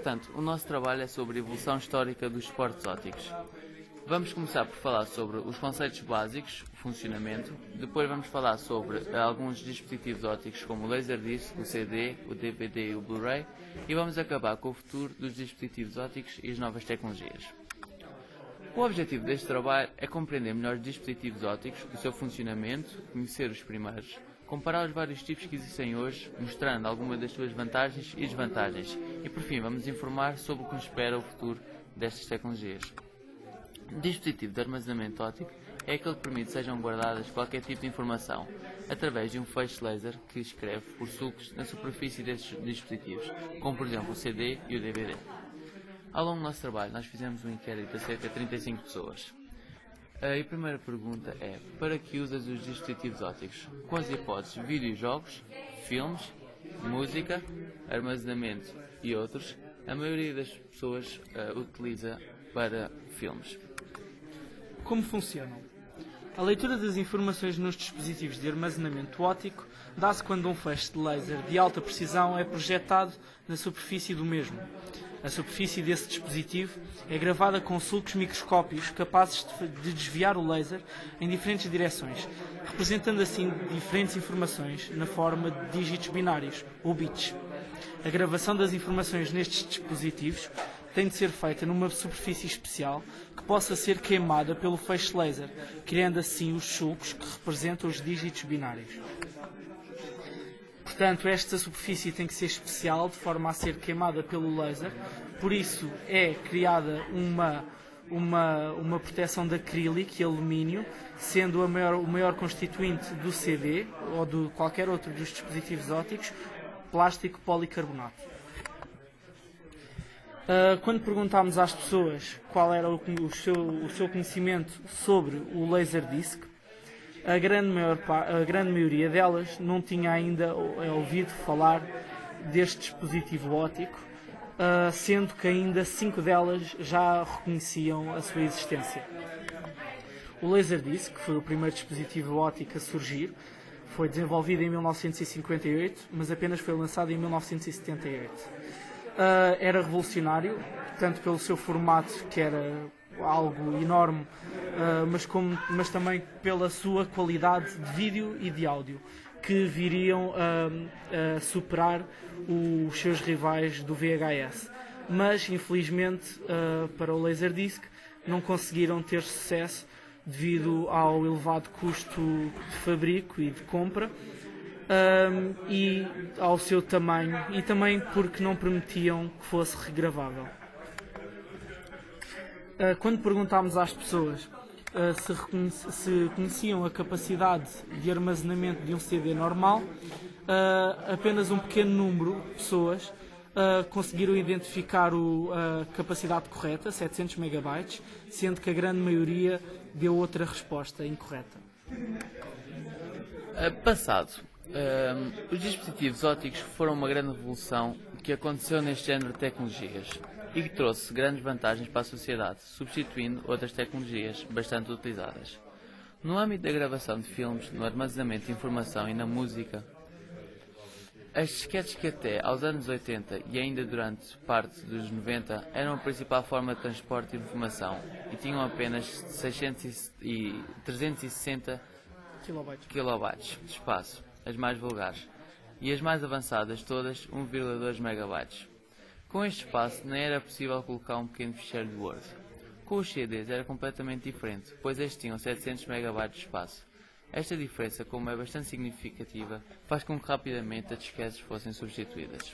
Portanto, o nosso trabalho é sobre a evolução histórica dos suportes ópticos. Vamos começar por falar sobre os conceitos básicos, o funcionamento, depois vamos falar sobre alguns dispositivos ópticos como o Laserdisc, o CD, o DVD e o Blu-ray e vamos acabar com o futuro dos dispositivos ópticos e as novas tecnologias. O objetivo deste trabalho é compreender melhor os dispositivos ópticos, o seu funcionamento, conhecer os primeiros, comparar os vários tipos que existem hoje, mostrando algumas das suas vantagens e desvantagens e por fim vamos informar sobre o que nos espera o futuro destas tecnologias. O dispositivo de armazenamento óptico é aquele que permite que sejam guardadas qualquer tipo de informação através de um feixe laser que escreve por sulcos na superfície desses dispositivos, como por exemplo o CD e o DVD. Ao longo do nosso trabalho nós fizemos um inquérito a cerca de 35 pessoas. A primeira pergunta é: para que usas os dispositivos ópticos? Com as hipóteses videojogos, filmes, música, armazenamento e outros, a maioria das pessoas utiliza para filmes. Como funcionam? A leitura das informações nos dispositivos de armazenamento óptico dá-se quando um feixe de laser de alta precisão é projetado na superfície do mesmo. A superfície desse dispositivo é gravada com sulcos microscópicos capazes de desviar o laser em diferentes direções, representando assim diferentes informações na forma de dígitos binários, ou bits. A gravação das informações nestes dispositivos tem de ser feita numa superfície especial que possa ser queimada pelo feixe laser, criando assim os sulcos que representam os dígitos binários. Portanto, esta superfície tem que ser especial, de forma a ser queimada pelo laser, por isso é criada uma proteção de acrílico e alumínio, sendo o maior constituinte do CD ou de qualquer outro dos dispositivos ópticos, plástico policarbonato. Quando perguntámos às pessoas qual era o seu conhecimento sobre o Laserdisc, a grande maioria delas não tinha ainda ouvido falar deste dispositivo óptico, sendo que ainda 5 delas já reconheciam a sua existência. O Laserdisc, que foi o primeiro dispositivo óptico a surgir, foi desenvolvido em 1958, mas apenas foi lançado em 1978. Era revolucionário, tanto pelo seu formato, que era algo enorme, mas também pela sua qualidade de vídeo e de áudio, que viriam a superar os seus rivais do VHS. Mas, infelizmente, para o Laserdisc, não conseguiram ter sucesso devido ao elevado custo de fabrico e de compra, e ao seu tamanho, e também porque não permitiam que fosse regravável. Quando perguntámos às pessoas se conheciam a capacidade de armazenamento de um CD normal, apenas um pequeno número de pessoas conseguiram identificar a capacidade correta, 700 MB, sendo que a grande maioria deu outra resposta incorreta. Passado. Os dispositivos ópticos foram uma grande revolução que aconteceu neste género de tecnologias e que trouxe grandes vantagens para a sociedade, substituindo outras tecnologias bastante utilizadas. No âmbito da gravação de filmes, no armazenamento de informação e na música, as disquetes que até aos anos 80 e ainda durante parte dos 90 eram a principal forma de transporte de informação e tinham apenas 360 kilobytes de espaço, as mais vulgares, e as mais avançadas todas 1,2 MB. Com este espaço nem era possível colocar um pequeno ficheiro de Word. Com os CDs era completamente diferente, pois estes tinham 700 MB de espaço. Esta diferença, como é bastante significativa, faz com que rapidamente as disquetes fossem substituídas.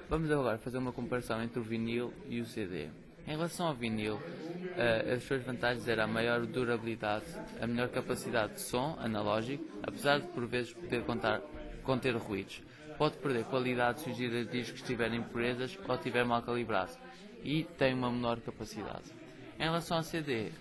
Vamos agora fazer uma comparação entre o vinil e o CD. Em relação ao vinil, as suas vantagens eram a maior durabilidade, a melhor capacidade de som analógico, apesar de por vezes poder conter ruídos. Pode perder qualidade se os giradiscos estiverem impurezas ou estiver mal calibrado, e tem uma menor capacidade. Em relação ao CD,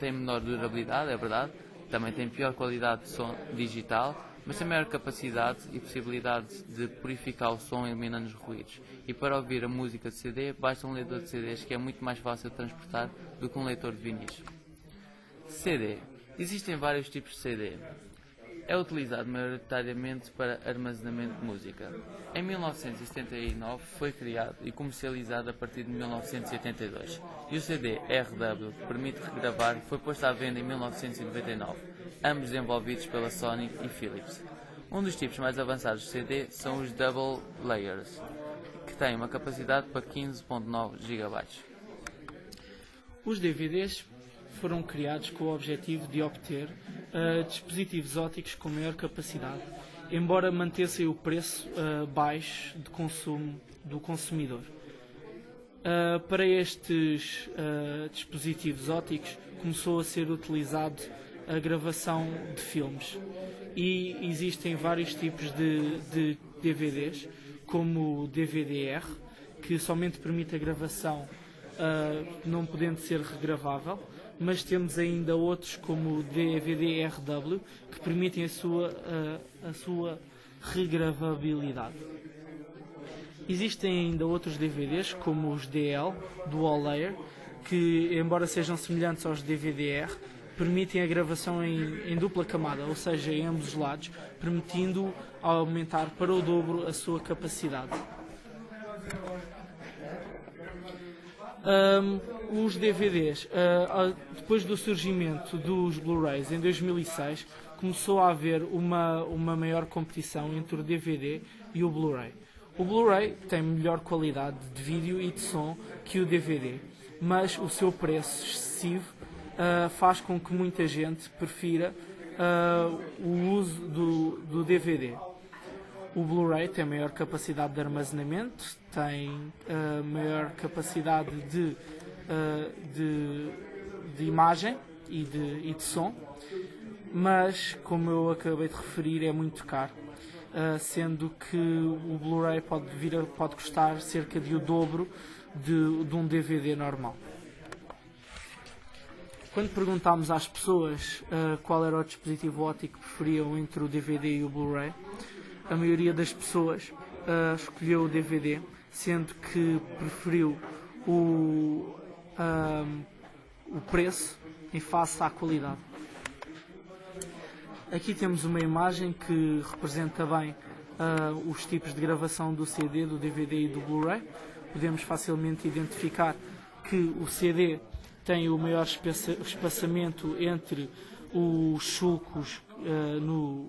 tem menor durabilidade, é verdade, também tem pior qualidade de som digital, mas tem maior capacidade e possibilidade de purificar o som eliminando os ruídos. E para ouvir a música de CD, basta um leitor de CDs que é muito mais fácil de transportar do que um leitor de vinis. CD. Existem vários tipos de CD. É utilizado maioritariamente para armazenamento de música. Em 1979 foi criado e comercializado a partir de 1982. E o CD RW, que permite regravar, foi posto à venda em 1999, ambos desenvolvidos pela Sony e Philips. Um dos tipos mais avançados de CD são os Double Layers, que têm uma capacidade para 15.9 GB. Os DVDs foram criados com o objetivo de obter dispositivos ópticos com maior capacidade, embora mantessem o preço baixo de consumo do consumidor. Para estes dispositivos ópticos começou a ser utilizado a gravação de filmes e existem vários tipos de DVDs, como o DVD-R, que somente permite a gravação não podendo ser regravável, mas temos ainda outros como o DVD-RW que permitem a sua regravabilidade. Existem ainda outros DVDs como os DL, Dual Layer, que embora sejam semelhantes aos DVD-R, permitem a gravação em dupla camada, ou seja, em ambos os lados, permitindo aumentar para o dobro a sua capacidade. Os DVDs, depois do surgimento dos Blu-rays em 2006, começou a haver uma maior competição entre o DVD e o Blu-ray. O Blu-ray tem melhor qualidade de vídeo e de som que o DVD, mas o seu preço excessivo faz com que muita gente prefira o uso do DVD. O Blu-ray tem maior capacidade de armazenamento, tem maior capacidade de imagem e de som, mas, como eu acabei de referir, é muito caro, sendo que o Blu-ray pode custar cerca de o dobro de um DVD normal. Quando perguntámos às pessoas qual era o dispositivo óptico que preferiam entre o DVD e o Blu-ray, a maioria das pessoas escolheu o DVD, sendo que preferiu o preço em face à qualidade. Aqui temos uma imagem que representa bem os tipos de gravação do CD, do DVD e do Blu-ray. Podemos facilmente identificar que o CD tem o maior espaçamento entre os sulcos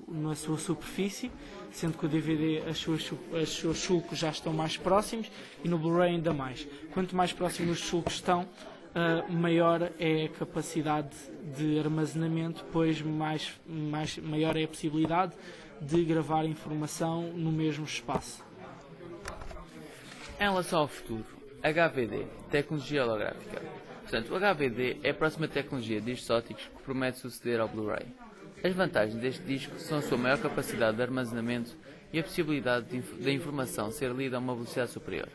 na sua superfície, sendo que o DVD os seus sulcos já estão mais próximos e no Blu-ray ainda mais. Quanto mais próximos os sulcos estão, maior é a capacidade de armazenamento, pois maior é a possibilidade de gravar informação no mesmo espaço. Em relação ao futuro, HVD, tecnologia holográfica. Portanto, o HVD é a próxima tecnologia de discos ópticos que promete suceder ao Blu-ray. As vantagens deste disco são a sua maior capacidade de armazenamento e a possibilidade da informação ser lida a uma velocidade superior.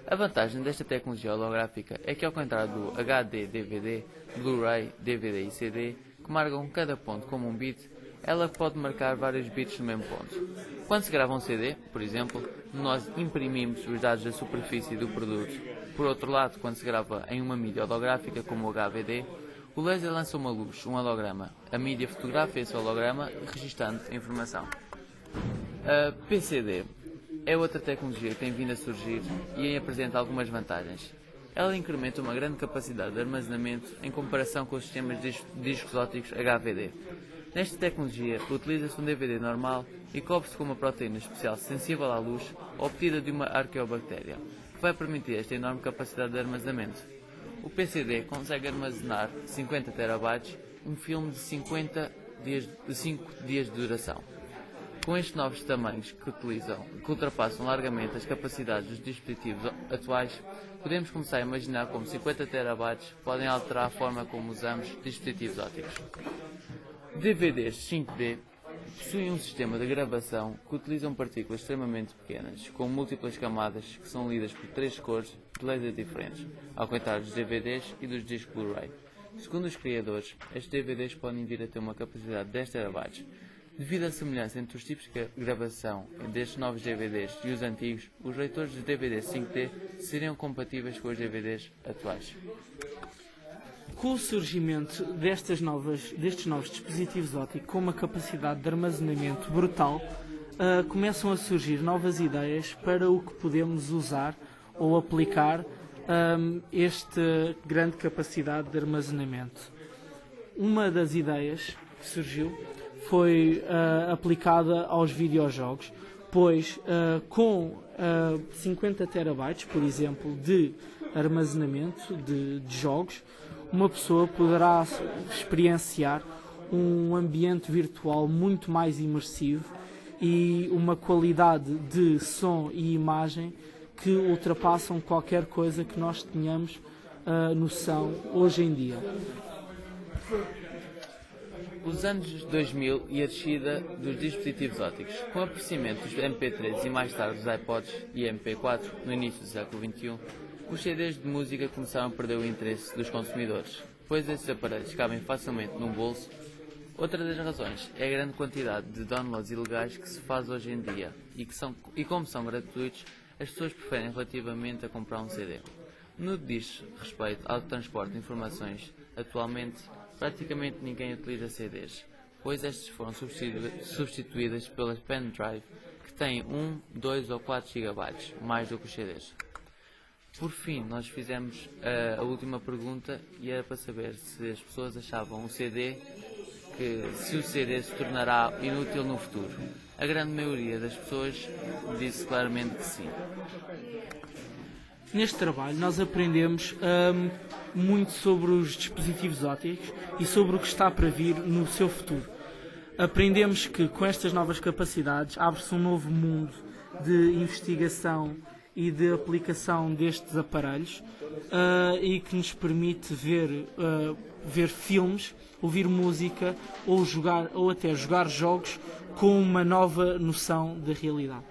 A vantagem desta tecnologia holográfica é que, ao contrário do HD, DVD, Blu-ray, DVD e CD, que marcam cada ponto como um bit, ela pode marcar vários bits no mesmo ponto. Quando se grava um CD, por exemplo, nós imprimimos os dados da superfície do produto. Por outro lado, quando se grava em uma mídia holográfica como o HVD, o laser lança uma luz, um holograma. A mídia fotografa esse holograma, registando a informação. A PCD é outra tecnologia que tem vindo a surgir e apresenta algumas vantagens. Ela incrementa uma grande capacidade de armazenamento em comparação com os sistemas de discos ópticos HVD. Nesta tecnologia, utiliza-se um DVD normal e cobre-se com uma proteína especial sensível à luz, obtida de uma arqueobactéria, que vai permitir esta enorme capacidade de armazenamento. O PCD consegue armazenar 50 TB, um filme de 5 dias de duração. Com estes novos tamanhos que ultrapassam largamente as capacidades dos dispositivos atuais, podemos começar a imaginar como 50 TB podem alterar a forma como usamos dispositivos ópticos. DVDs 5D possuem um sistema de gravação que utilizam partículas extremamente pequenas, com múltiplas camadas que são lidas por 3 cores de laser diferentes, ao contrário dos DVDs e dos discos Blu-ray. Segundo os criadores, estes DVDs podem vir a ter uma capacidade de 10 TB. Devido à semelhança entre os tipos de gravação destes novos DVDs e os antigos, os leitores de DVD 5D seriam compatíveis com os DVDs atuais. Com o surgimento destes novos dispositivos ópticos com uma capacidade de armazenamento brutal, começam a surgir novas ideias para o que podemos usar ou aplicar esta grande capacidade de armazenamento. Uma das ideias que surgiu foi aplicada aos videojogos, pois com 50 terabytes, por exemplo, de armazenamento de jogos, uma pessoa poderá experienciar um ambiente virtual muito mais imersivo e uma qualidade de som e imagem que ultrapassam qualquer coisa que nós tenhamos noção hoje em dia. Os anos 2000 e a descida dos dispositivos ópticos, com o aparecimento dos MP3 e mais tarde dos iPods e MP4 no início do século XXI, os CDs de música começaram a perder o interesse dos consumidores, pois esses aparelhos cabem facilmente num bolso. Outra das razões é a grande quantidade de downloads ilegais que se faz hoje em dia e como são gratuitos, as pessoas preferem relativamente a comprar um CD. No que diz respeito ao transporte de informações, atualmente praticamente ninguém utiliza CDs, pois estas foram substituídas pelas pen drive que têm 1, 2 ou 4 GB, mais do que os CDs. Por fim, nós fizemos a última pergunta e era para saber se as pessoas achavam se o CD se tornará inútil no futuro. A grande maioria das pessoas disse claramente que sim. Neste trabalho nós aprendemos muito sobre os dispositivos ópticos e sobre o que está para vir no seu futuro. Aprendemos que com estas novas capacidades abre-se um novo mundo de investigação e de aplicação destes aparelhos e que nos permite ver filmes, ouvir música ou até jogar jogos com uma nova noção da realidade.